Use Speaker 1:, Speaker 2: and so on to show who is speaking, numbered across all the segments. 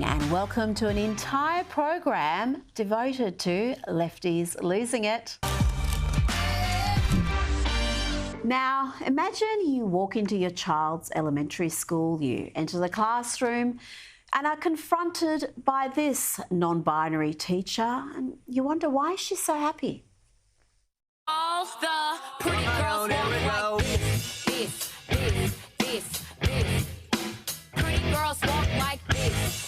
Speaker 1: and welcome to an entire program devoted to lefties losing it. Now, imagine you walk into your child's elementary school, you enter the classroom and are confronted by this non-binary teacher, and you wonder, why is she so happy?
Speaker 2: All the pretty girls walk like this. Pretty girls walk like this.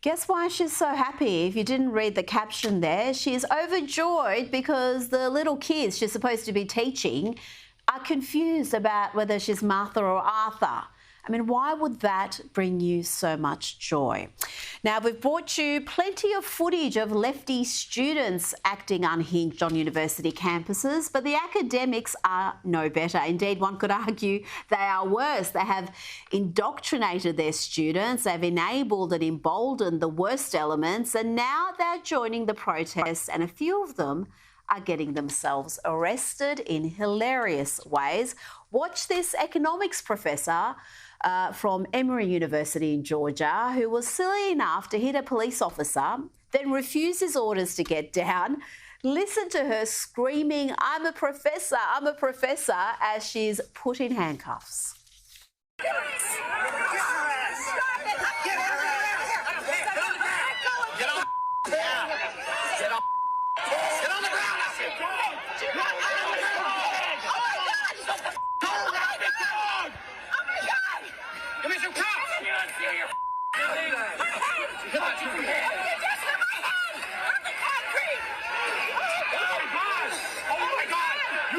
Speaker 1: Guess why she's so happy? If you didn't read the caption there, she's overjoyed because the little kids she's supposed to be teaching are confused about whether she's Martha or Arthur. I mean, why would that bring you so much joy? Now, we've brought you plenty of footage of lefty students acting unhinged on university campuses, but the academics are no better. Indeed, one could argue they are worse. They have indoctrinated their students, they've enabled and emboldened the worst elements, and now they're joining the protests, and a few of them are getting themselves arrested in hilarious ways. Watch this economics professor from Emory University in Georgia, who was silly enough to hit a police officer, then refuse his orders to get down. Listen to her screaming, I'm a professor, as she's put in handcuffs.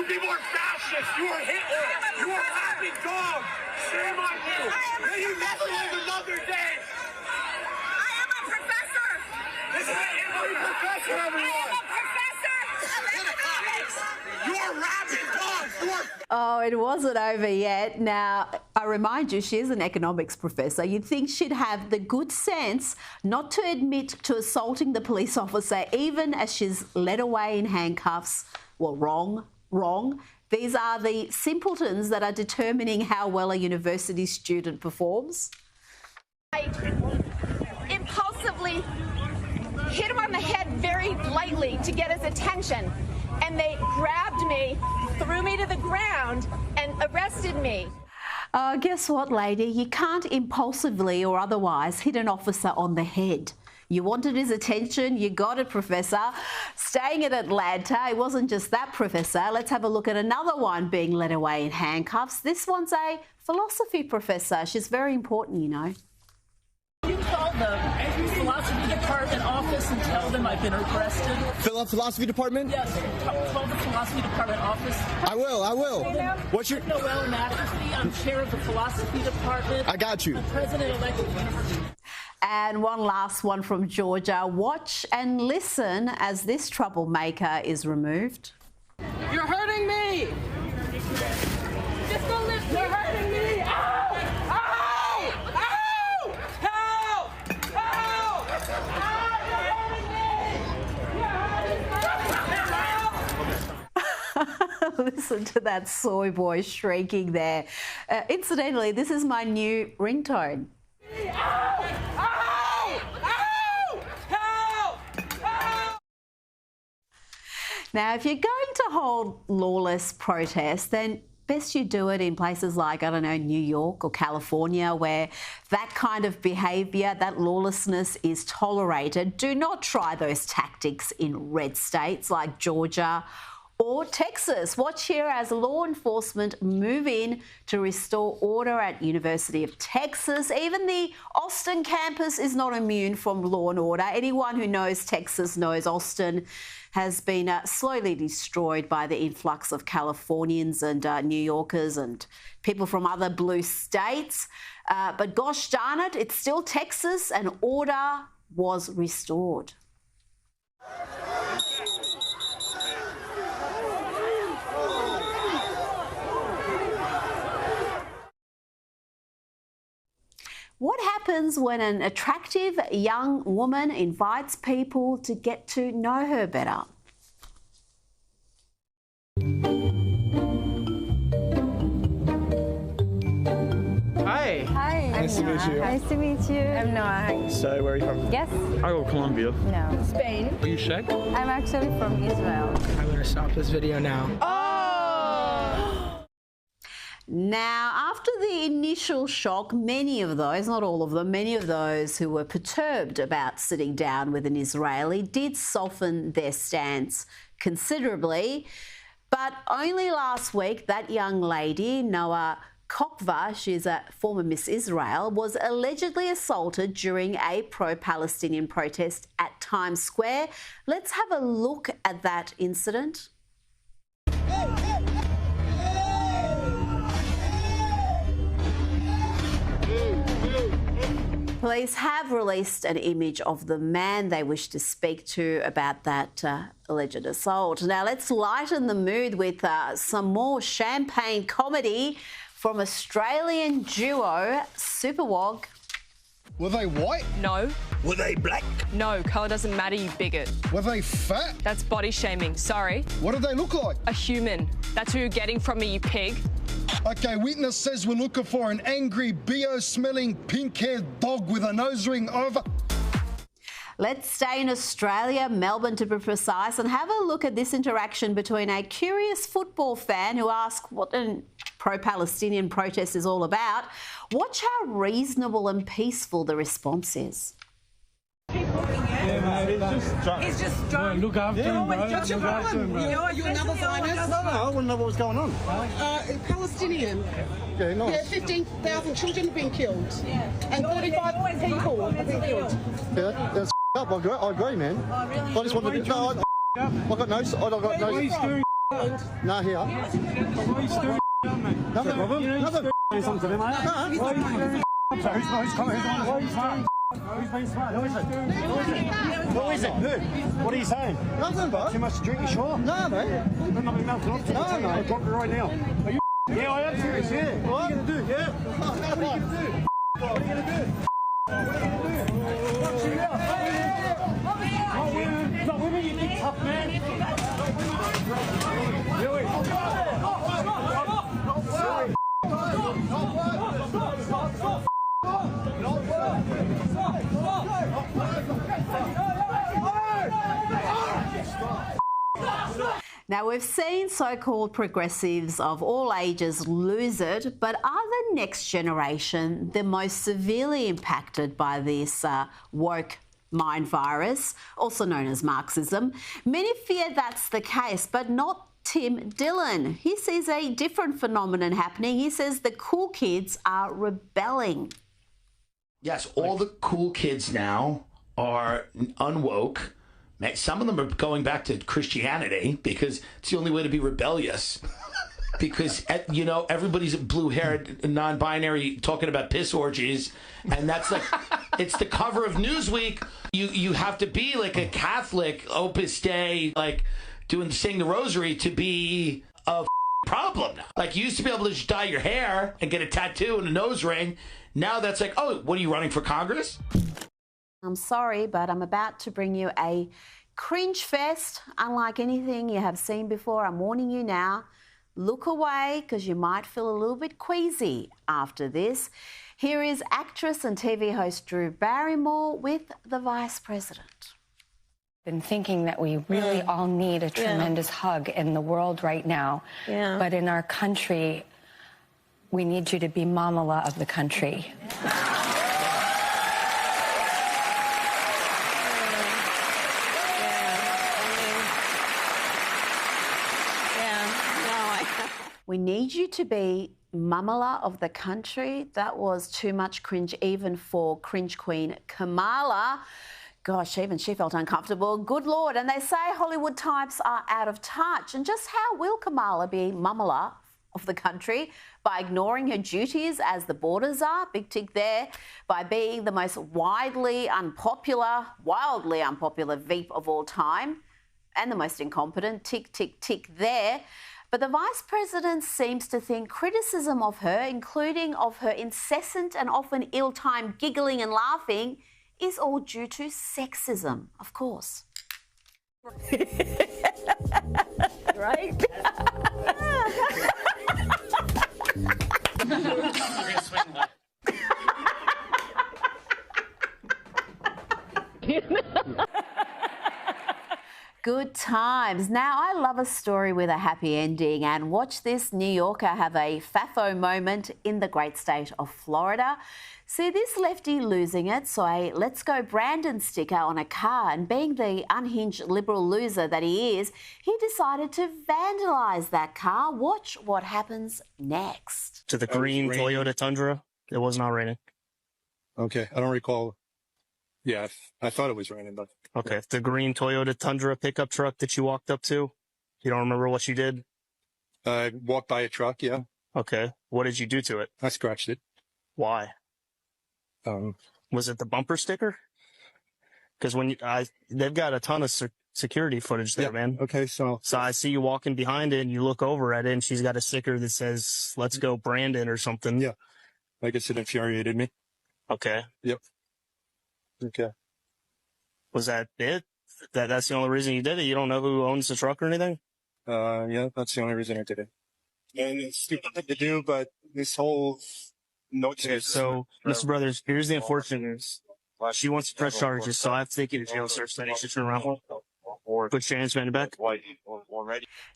Speaker 3: You are fascist! You are Hitler! You are happy dog! Shame on you! May you never live another day!
Speaker 4: I am a professor!
Speaker 3: This is an Emory professor, everyone!
Speaker 4: I am a professor of economics!
Speaker 3: You are rabid dogs! You are...
Speaker 1: Oh, it wasn't over yet. Now, I remind you, she is an economics professor. You'd think she'd have the good sense not to admit to assaulting the police officer, even as she's led away in handcuffs. Well, wrong. These are the simpletons that are determining how well a university student performs.
Speaker 4: I impulsively hit him on the head very lightly to get his attention, and they grabbed me, threw me to the ground, and arrested me.
Speaker 1: Guess what, lady? You can't impulsively or otherwise hit an officer on the head. You wanted his attention, you got it, Professor. Staying at Atlanta, it wasn't just that, Professor. Let's have a look at another one being led away in handcuffs. This one's a philosophy professor. She's very important, you know.
Speaker 5: You call the philosophy department office and tell them I've been arrested?
Speaker 6: Philosophy department?
Speaker 5: Yes, call the philosophy department office.
Speaker 6: I will. What's your...
Speaker 5: Noel McAfee, I'm chair of the philosophy department.
Speaker 6: I got you.
Speaker 5: I'm president-elect of the university.
Speaker 1: And one last one from Georgia. Watch and listen as this troublemaker is removed.
Speaker 5: You're hurting me! Just go lift. You're hurting me! Ow! Ow! Ow! Help! Help! You're hurting me!
Speaker 1: Listen to that soy boy shrieking there. Incidentally, this is my new ringtone.
Speaker 5: Ow! Ow! Ow! Help! Help!
Speaker 1: Now, if you're going to hold lawless protests, then best you do it in places like, I don't know, New York or California, where that kind of behaviour, that lawlessness is tolerated. Do not try those tactics in red states like Georgia or Texas. Watch here as law enforcement move in to restore order at University of Texas. Even the Austin campus is not immune from law and order. Anyone who knows Texas knows Austin has been slowly destroyed by the influx of Californians and New Yorkers and people from other blue states. But gosh darn it, it's still Texas, and order was restored. What happens when an attractive young woman invites people to get to know her better?
Speaker 7: Hi.
Speaker 8: Hi.
Speaker 6: Nice to meet you.
Speaker 7: Nice to meet you. I'm Noah.
Speaker 6: So, where are you from?
Speaker 7: Yes?
Speaker 8: I go Colombia.
Speaker 7: No. Spain.
Speaker 8: Are you Czech?
Speaker 7: I'm actually from Israel.
Speaker 9: I'm going to stop this video now.
Speaker 1: Now, after the initial shock, many of those, not all of them, many of those who were perturbed about sitting down with an Israeli did soften their stance considerably. But only last week, that young lady, Noah Kokva, she's a former Miss Israel, was allegedly assaulted during a pro-Palestinian protest at Times Square. Let's have a look at that incident. Police have released an image of the man they wish to speak to about that alleged assault. Now, let's lighten the mood with some more champagne comedy from Australian duo Superwog.
Speaker 6: Were they white?
Speaker 10: No.
Speaker 6: Were they black?
Speaker 10: No, colour doesn't matter, you bigot.
Speaker 6: Were they fat?
Speaker 10: That's body shaming. Sorry.
Speaker 6: What did they look like?
Speaker 10: A human. That's who you're getting from me, you pig.
Speaker 6: Okay, witness says we're looking for an angry, BO-smelling, pink-haired dog with a nose ring over...
Speaker 1: Let's stay in Australia, Melbourne to be precise, and have a look at this interaction between a curious football fan who asked what a pro-Palestinian protest is all about. Watch how reasonable and peaceful the response is.
Speaker 11: Yeah, mate, he's just drunk. Look after him, bro. What's your problem?
Speaker 12: You're another Zionist?
Speaker 6: No, I wouldn't know what was going on.
Speaker 12: Palestinian.
Speaker 6: Yeah, nice.
Speaker 12: Yeah, 15,000 children have been killed. Yeah. And 35 people have been killed.
Speaker 6: Yeah, that's up. I agree, man.
Speaker 12: Oh, really?
Speaker 6: I just wanted to... No, I got no... I got no...
Speaker 11: Why are you stirring
Speaker 6: Nah, here.
Speaker 11: Why are you stirring mate?
Speaker 6: Nothing, Robin.
Speaker 11: You know,
Speaker 6: Nothing.
Speaker 11: you're something to them, mate.
Speaker 6: No.
Speaker 11: Why are you stirring Who's coming? Why are you stirring Who's being smart? Who is it? Who is it? Who? What are you saying?
Speaker 6: Nothing, bro.
Speaker 11: Too much to drink, you sure?
Speaker 6: No, mate.
Speaker 11: You've got mouth off.
Speaker 6: No, mate.
Speaker 11: I'll drop it right now. Are you Yeah, I am serious, yeah. What are you going to do? Yeah? What are you going to do? What are you going to do? What are you going to do? Fuck you up. Not women. Not women, you big tough man.
Speaker 1: Now, we've seen so-called progressives of all ages lose it, but are the next generation the most severely impacted by this woke mind virus, also known as Marxism? Many fear that's the case, but not Tim Dillon. He sees a different phenomenon happening. He says the cool kids are rebelling.
Speaker 13: Yes, all the cool kids now are unwoke. Some of them are going back to Christianity because it's the only way to be rebellious. Because, you know, everybody's blue-haired, non-binary talking about piss orgies, and that's like, it's the cover of Newsweek. You have to be like a Catholic, Opus Dei, like saying the rosary to be a problem. Like, you used to be able to just dye your hair and get a tattoo and a nose ring. Now that's like, oh, what are you running for Congress?
Speaker 1: I'm sorry, but I'm about to bring you a cringe fest unlike anything you have seen before. I'm warning you now. Look away because you might feel a little bit queasy after this. Here is actress and TV host Drew Barrymore with the Vice President.
Speaker 14: Been thinking that we really all need a tremendous hug in the world right now. But in our country, we need you to be Mamala of the country.
Speaker 1: We need you to be Mamala of the country. That was too much cringe even for cringe queen Kamala. Gosh, even she felt uncomfortable. Good Lord. And they say Hollywood types are out of touch. And just how will Kamala be Mamala of the country? By ignoring her duties as the borders are, big tick there, by being the most wildly unpopular Veep of all time, and the most incompetent, tick, tick, tick there. But the Vice President seems to think criticism of her, including of her incessant and often ill-timed giggling and laughing, is all due to sexism, of course. Right? Good times. Now, I love a story with a happy ending, and watch this New Yorker have a FAFO moment in the great state of Florida. See this lefty losing it, so a Let's Go Brandon sticker on a car, and being the unhinged liberal loser that he is, he decided to vandalise that car. Watch what happens next.
Speaker 8: To the green Toyota Tundra, it was not raining.
Speaker 15: Okay, I don't recall. Yeah, I thought it was raining, but...
Speaker 8: Okay, the green Toyota Tundra pickup truck that you walked up to, you don't remember what you did?
Speaker 15: I walked by a truck, yeah.
Speaker 8: Okay, what did you do to it?
Speaker 15: I scratched it.
Speaker 8: Why? Was it the bumper sticker? Because when they've got a ton of security footage there, man.
Speaker 15: Okay, so
Speaker 8: I see you walking behind it, and you look over at it, and she's got a sticker that says, "Let's go Brandon" or something.
Speaker 15: Yeah, I guess it infuriated me.
Speaker 8: Okay.
Speaker 15: Yep. Okay.
Speaker 8: Was that it? That's the only reason you did it? You don't know who owns the truck or anything?
Speaker 15: Yeah, that's the only reason I did it. And it's stupid thing to do, but this whole...
Speaker 8: Okay, so, Mr. Brothers, here's the unfortunate news. She wants to press charges, so I have to take you to jail, sir. So I need you to turn around. Put your hands behind your back.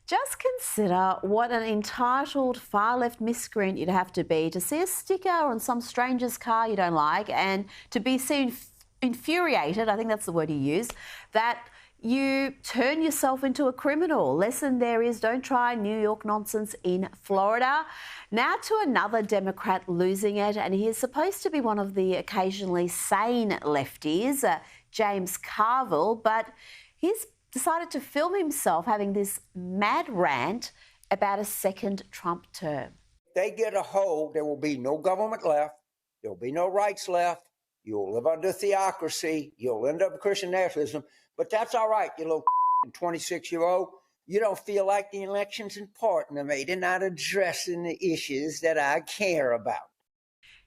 Speaker 1: Just consider what an entitled far-left miscreant you'd have to be to see a sticker on some stranger's car you don't like and to be seen infuriated, I think that's the word he used, that you turn yourself into a criminal. Lesson there is, don't try New York nonsense in Florida. Now to another Democrat losing it, and he is supposed to be one of the occasionally sane lefties, James Carville, but he's decided to film himself having this mad rant about a second Trump term.
Speaker 16: If they get a hold, there will be no government left, there will be no rights left, you'll live under theocracy, you'll end up with Christian nationalism, but that's all right, you little 26-year-old. You don't feel like the election's important to me. They're not addressing the issues that I care about.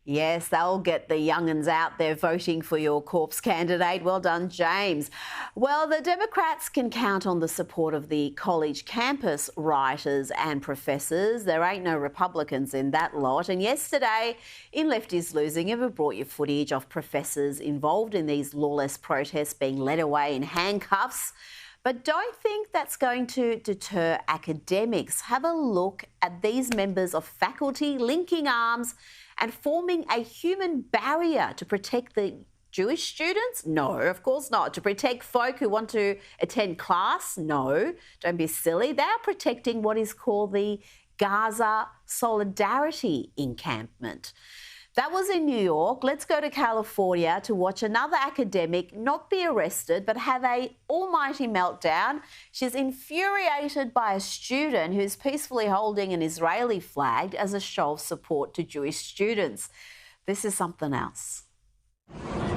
Speaker 1: Yes, they'll get the young'uns out there voting for your corpse candidate. Well done, James. Well, the Democrats can count on the support of the college campus writers and professors. There ain't no Republicans in that lot. And yesterday, in Lefties Losing It, we brought you footage of professors involved in these lawless protests being led away in handcuffs. But don't think that's going to deter academics. Have a look at these members of faculty linking arms and forming a human barrier to protect the Jewish students? No, of course not. To protect folk who want to attend class? No, don't be silly. They are protecting what is called the Gaza Solidarity Encampment. That was in New York. Let's go to California to watch another academic not be arrested but have a almighty meltdown. She's infuriated by a student who's peacefully holding an Israeli flag as a show of support to Jewish students. This is something else.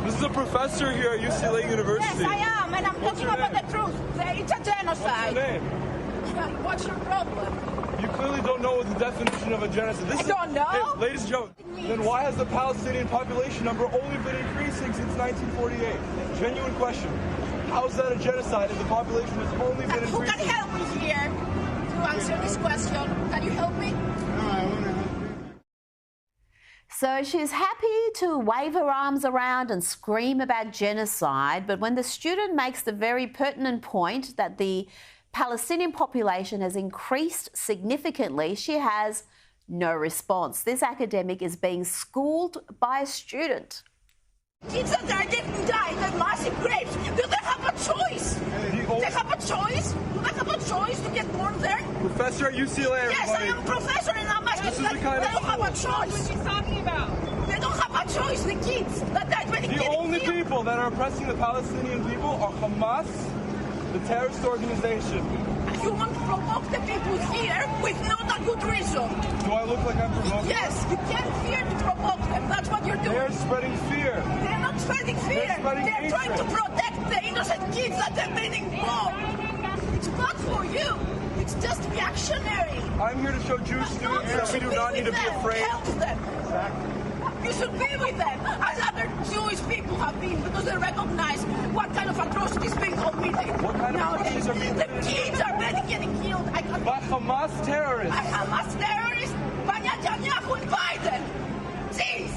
Speaker 11: This is a professor here at UCLA University.
Speaker 17: Yes, I am, and I'm talking about the truth. It's a genocide.
Speaker 11: What's your name?
Speaker 17: What's your problem?
Speaker 11: You clearly don't know what the definition of a genocide is.
Speaker 17: I don't know.
Speaker 11: Hey, ladies and gentlemen, then why has the Palestinian population number only been increasing since 1948? Genuine question. How is that a genocide if the population has only been increasing?
Speaker 17: Who can help me here to answer this question? Can you help me?
Speaker 1: So she's happy to wave her arms around and scream about genocide, but when the student makes the very pertinent point that the Palestinian population has increased significantly, she has no response. This academic is being schooled by a student.
Speaker 17: Kids that are getting died in massive graves, do they have a choice? Do they have a choice? Do they have a choice to get born there?
Speaker 11: Professor at UCLA, everybody.
Speaker 17: Yes, I am a professor and I'm asking that they don't have a choice. What are you talking about? They don't have a choice, the kids.
Speaker 11: The only people that are oppressing the Palestinian people are Hamas, the terrorist organization.
Speaker 17: You want to provoke the people here with not a good reason.
Speaker 11: Do I look like I'm provoking?
Speaker 17: Yes, you came here to provoke them. That's what you're doing.
Speaker 11: They're spreading fear.
Speaker 17: They're not spreading fear. They're trying to protect the innocent kids that they're being born. It's not for you. It's just reactionary.
Speaker 11: I'm here to show Jewish students that we do not need to be afraid.
Speaker 17: Help them.
Speaker 11: Exactly.
Speaker 17: You should be with them, as other Jewish people have been, because they recognize what kind of atrocities being committed.
Speaker 11: What kind of atrocities are being committed?
Speaker 17: The kids are already getting killed.
Speaker 11: By Hamas terrorists.
Speaker 17: By Hamas terrorists? By Netanyahu and Biden. Jeez.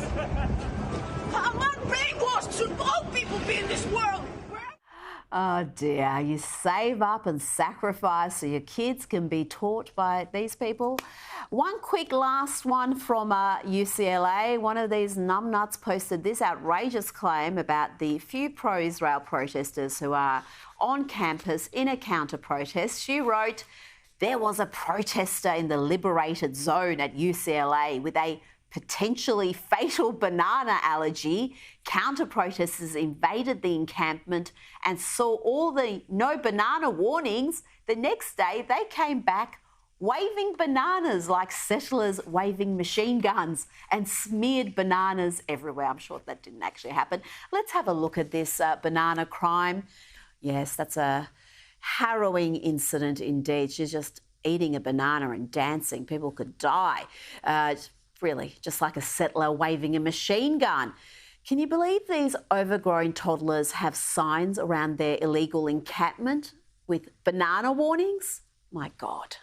Speaker 17: Hamas brainwashed. Should all people be in this world?
Speaker 1: Oh dear, you save up and sacrifice so your kids can be taught by these people. One quick last one from UCLA. One of these numbnuts posted this outrageous claim about the few pro-Israel protesters who are on campus in a counter-protest. She wrote, there was a protester in the liberated zone at UCLA with a potentially fatal banana allergy. Counter-protesters invaded the encampment and saw all the no banana warnings. The next day, they came back waving bananas like settlers waving machine guns and smeared bananas everywhere. I'm sure that didn't actually happen. Let's have a look at this banana crime. Yes, that's a harrowing incident indeed. She's just eating a banana and dancing. People could die. Really, just like a settler waving a machine gun. Can you believe these overgrown toddlers have signs around their illegal encampment with banana warnings? My God.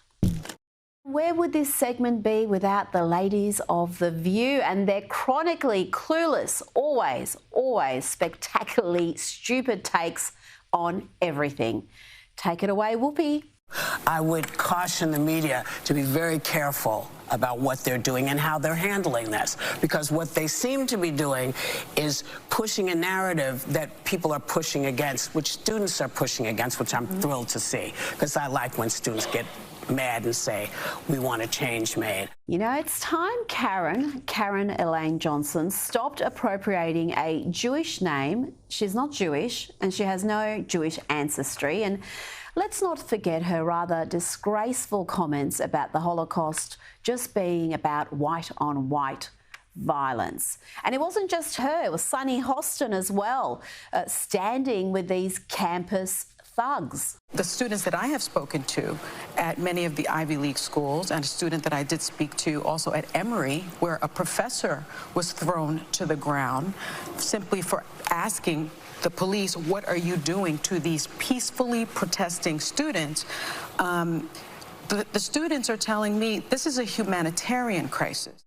Speaker 1: Where would this segment be without the ladies of The View and their chronically clueless, always spectacularly stupid takes on everything? Take it away, Whoopi.
Speaker 18: I would caution the media to be very careful about what they're doing and how they're handling this, because what they seem to be doing is pushing a narrative that people are pushing against, which students are pushing against, which I'm thrilled to see, because I like when students get mad and say, we want a change made.
Speaker 1: You know, it's time Karen Elaine Johnson stopped appropriating a Jewish name. She's not Jewish and she has no Jewish ancestry. And let's not forget her rather disgraceful comments about the Holocaust just being about white-on-white violence. And it wasn't just her, it was Sunny Hostin as well, standing with these campus thugs.
Speaker 19: The students that I have spoken to at many of the Ivy League schools, and a student that I did speak to also at Emory, where a professor was thrown to the ground simply for asking the police, what are you doing to these peacefully protesting students? The students are telling me this is a humanitarian crisis.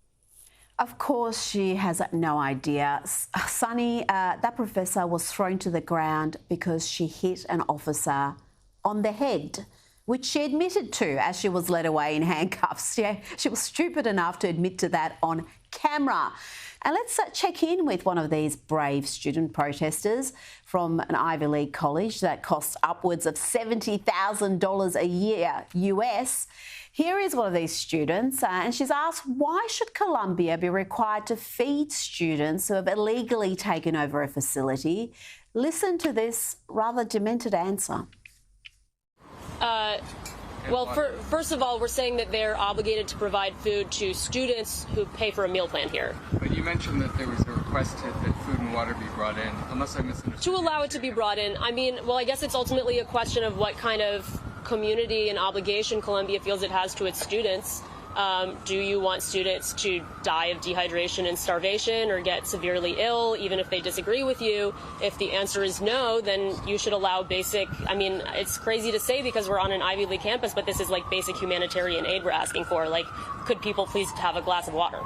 Speaker 1: Of course, she has no idea. Sunny, that professor was thrown to the ground because she hit an officer on the head, which she admitted to as she was led away in handcuffs. Yeah, she was stupid enough to admit to that on camera. And let's check in with one of these brave student protesters from an Ivy League college that costs upwards of $70,000 a year US. Here is one of these students, and she's asked, why should Columbia be required to feed students who have illegally taken over a facility? Listen to this rather demented answer.
Speaker 20: Well, first of all, we're saying that they're obligated to provide food to students who pay for a meal plan here.
Speaker 21: But you mentioned that there was a request that food and water be brought in, unless I misunderstood.
Speaker 20: To allow it to be brought in. I mean, well, I guess it's ultimately a question of what kind of community and obligation Columbia feels it has to its students. Do you want students to die of dehydration and starvation or get severely ill, even if they disagree with you? If the answer is no, then you should allow basic, I mean, it's crazy to say because we're on an Ivy League campus, but this is like basic humanitarian aid we're asking for. Like, could people please have a glass of water?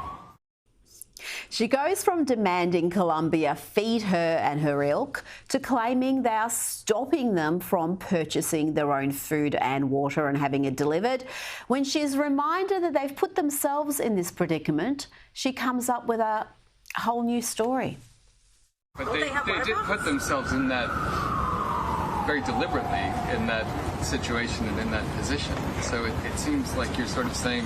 Speaker 1: She goes from demanding Columbia feed her and her ilk to claiming they are stopping them from purchasing their own food and water and having it delivered. When she's reminded that they've put themselves in this predicament, she comes up with a whole new story.
Speaker 21: But they did put themselves in that very deliberately, in that situation and in that position. So it seems like you're sort of saying,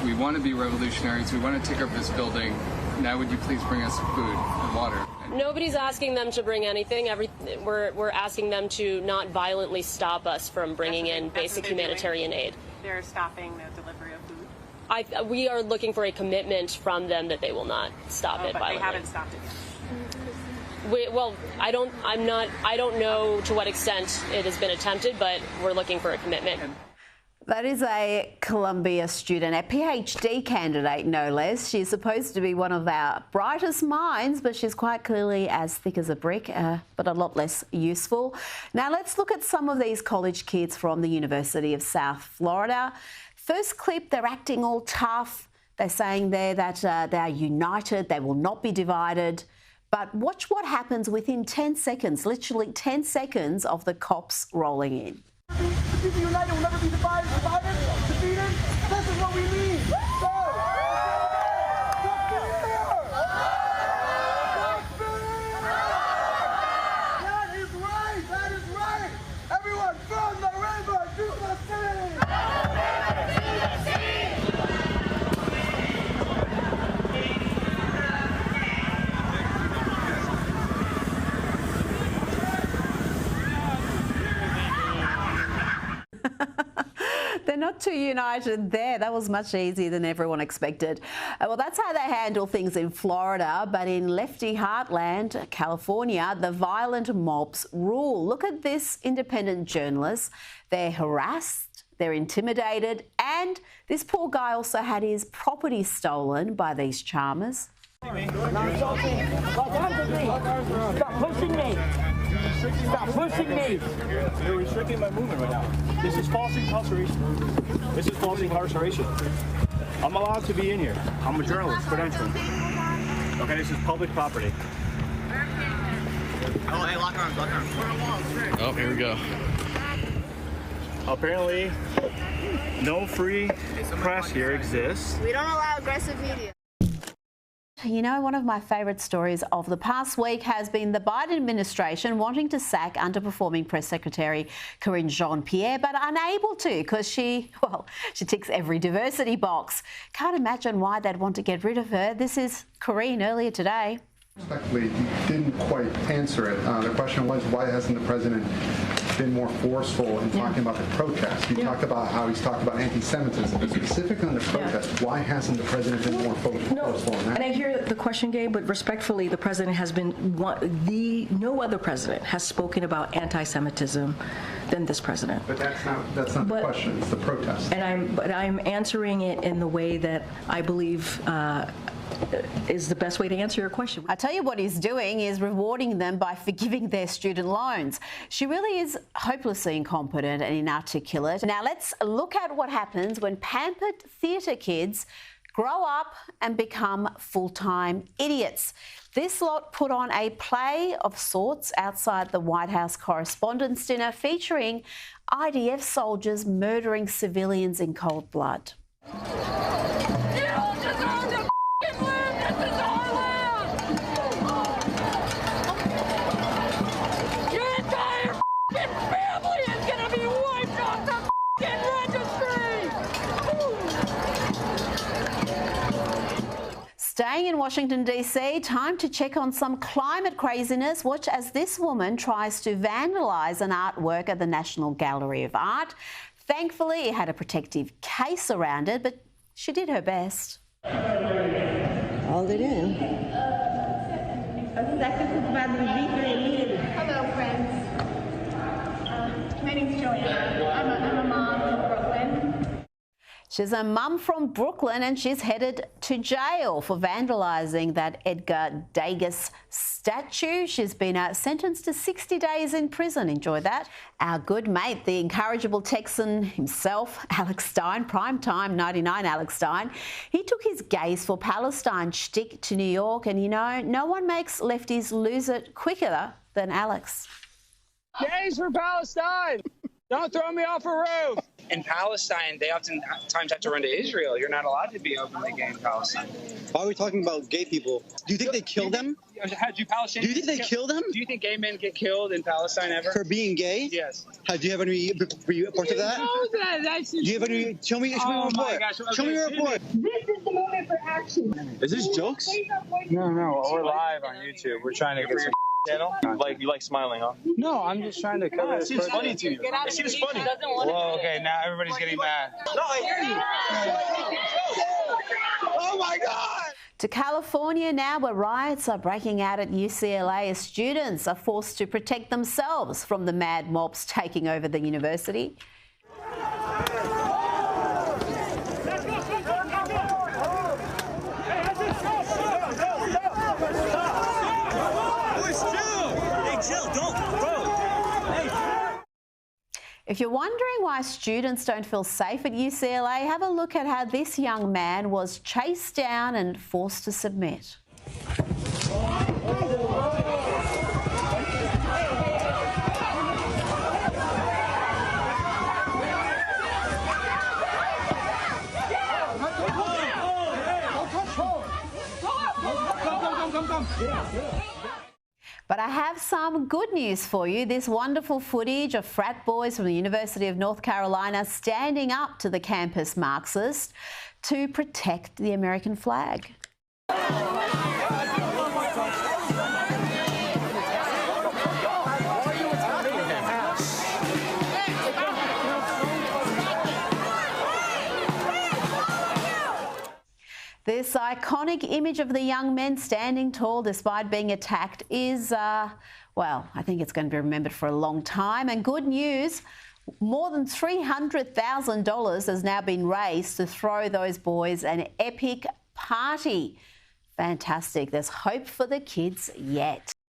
Speaker 21: we want to be revolutionaries, we want to take over this building, now would you please bring us food and water?
Speaker 20: Nobody's asking them to bring anything. We're asking them to not violently stop us from bringing in basic humanitarian aid.
Speaker 22: They're stopping the delivery of food?
Speaker 20: We are looking for a commitment from them that they will not stop it
Speaker 22: but
Speaker 20: violently.
Speaker 22: They haven't stopped it yet.
Speaker 20: Well, I don't know to what extent it has been attempted, but we're looking for a commitment.
Speaker 1: That is a Columbia student, a PhD candidate, no less. She's supposed to be one of our brightest minds, but she's quite clearly as thick as a brick, but a lot less useful. Now, let's look at some of these college kids from the University of South Florida. First clip, they're acting all tough. They're saying there that they are united, they will not be divided. But watch what happens within 10 seconds, literally 10 seconds of the cops rolling in.
Speaker 11: The people united will never be divided. Defeated. This is what we mean. That is right. That is right. Everyone from the river to the sea.
Speaker 1: They're not too united there. That was much easier than everyone expected. Well, that's how they handle things in Florida, but in lefty heartland, California, the violent mobs rule. Look at this independent journalist. They're harassed, they're intimidated, and this poor guy also had his property stolen by these charmers.
Speaker 11: Stop pushing me. Stop pushing me. You're restricting my movement right now. This is false incarceration. This is false incarceration. I'm allowed to be in here. I'm a journalist, credentialed. Okay, this is public property.
Speaker 8: Oh, hey, lock arms, lock arms.
Speaker 11: Oh, here we go. Apparently, no free press here exists.
Speaker 2: We don't allow aggressive media.
Speaker 1: You know, one of my favourite stories of the past week has been the Biden administration wanting to sack underperforming Press Secretary Karine Jean-Pierre, but unable to because she ticks every diversity box. Can't imagine why they'd want to get rid of her. This is Karine earlier today.
Speaker 3: Respectfully, you didn't quite answer it. The question was, why hasn't the president been more forceful in talking about the protest? You talked about how he's talked about anti-Semitism, but specifically on the protest, why hasn't the president been more forceful in that?
Speaker 23: And I hear the question, Gabe, but respectfully, the president has been no other president has spoken about anti-Semitism than this president.
Speaker 3: But that's not the question. It's the protest.
Speaker 23: And I'm answering it in the way that I believe is the best way to answer your question.
Speaker 1: I tell you what he's doing is rewarding them by forgiving their student loans. She really is hopelessly incompetent and inarticulate. Now let's look at what happens when pampered theatre kids grow up and become full-time idiots. This lot put on a play of sorts outside the White House Correspondents' Dinner featuring IDF soldiers murdering civilians in cold blood. Staying in Washington, D.C., time to check on some climate craziness. Watch as this woman tries to vandalise an artwork at the National Gallery of Art. Thankfully, it had a protective case around it, but she did her best.
Speaker 2: Hold it in.
Speaker 4: Hello, friends. My name's Joanna. I'm a mom from Brooklyn.
Speaker 1: She's a mum from Brooklyn and she's headed to jail for vandalising that Edgar Degas statue. She's been sentenced to 60 days in prison. Enjoy that. Our good mate, the incorrigible Texan himself, Alex Stein, primetime 99 Alex Stein, he took his gays for Palestine shtick to New York, and you know, no one makes lefties lose it quicker than Alex.
Speaker 24: Gays for Palestine! Don't throw me off a roof! In Palestine, they oftentimes have to run to Israel. You're not allowed to be openly gay in Palestine.
Speaker 25: Why are we talking about gay people? Do you think they kill them?
Speaker 24: Do you think
Speaker 25: they kill them?
Speaker 24: Do you think gay men get killed in Palestine ever?
Speaker 25: For being gay?
Speaker 24: Yes.
Speaker 25: Do you have any reports of that?
Speaker 24: That's
Speaker 25: do you have any? Show me a report.
Speaker 24: My gosh. Okay,
Speaker 25: show me a report.
Speaker 2: This is the moment for action.
Speaker 25: Is this jokes?
Speaker 24: No, we're live on YouTube. We're trying to get some channel.
Speaker 25: You like smiling, huh?
Speaker 24: No, I'm just trying to cover
Speaker 25: it seems funny to you. It seems funny.
Speaker 24: Whoa, okay, now everybody's getting mad.
Speaker 25: No, I hear you. Oh my God!
Speaker 1: To California now, where riots are breaking out at UCLA as students are forced to protect themselves from the mad mobs taking over the university. If you're wondering why students don't feel safe at UCLA, have a look at how this young man was chased down and forced to submit. But I have some good news for you. This wonderful footage of frat boys from the University of North Carolina standing up to the campus Marxists to protect the American flag. This iconic image of the young men standing tall despite being attacked is, well, I think it's going to be remembered for a long time. And good news, more than $300,000 has now been raised to throw those boys an epic party. Fantastic. There's hope for the kids yet.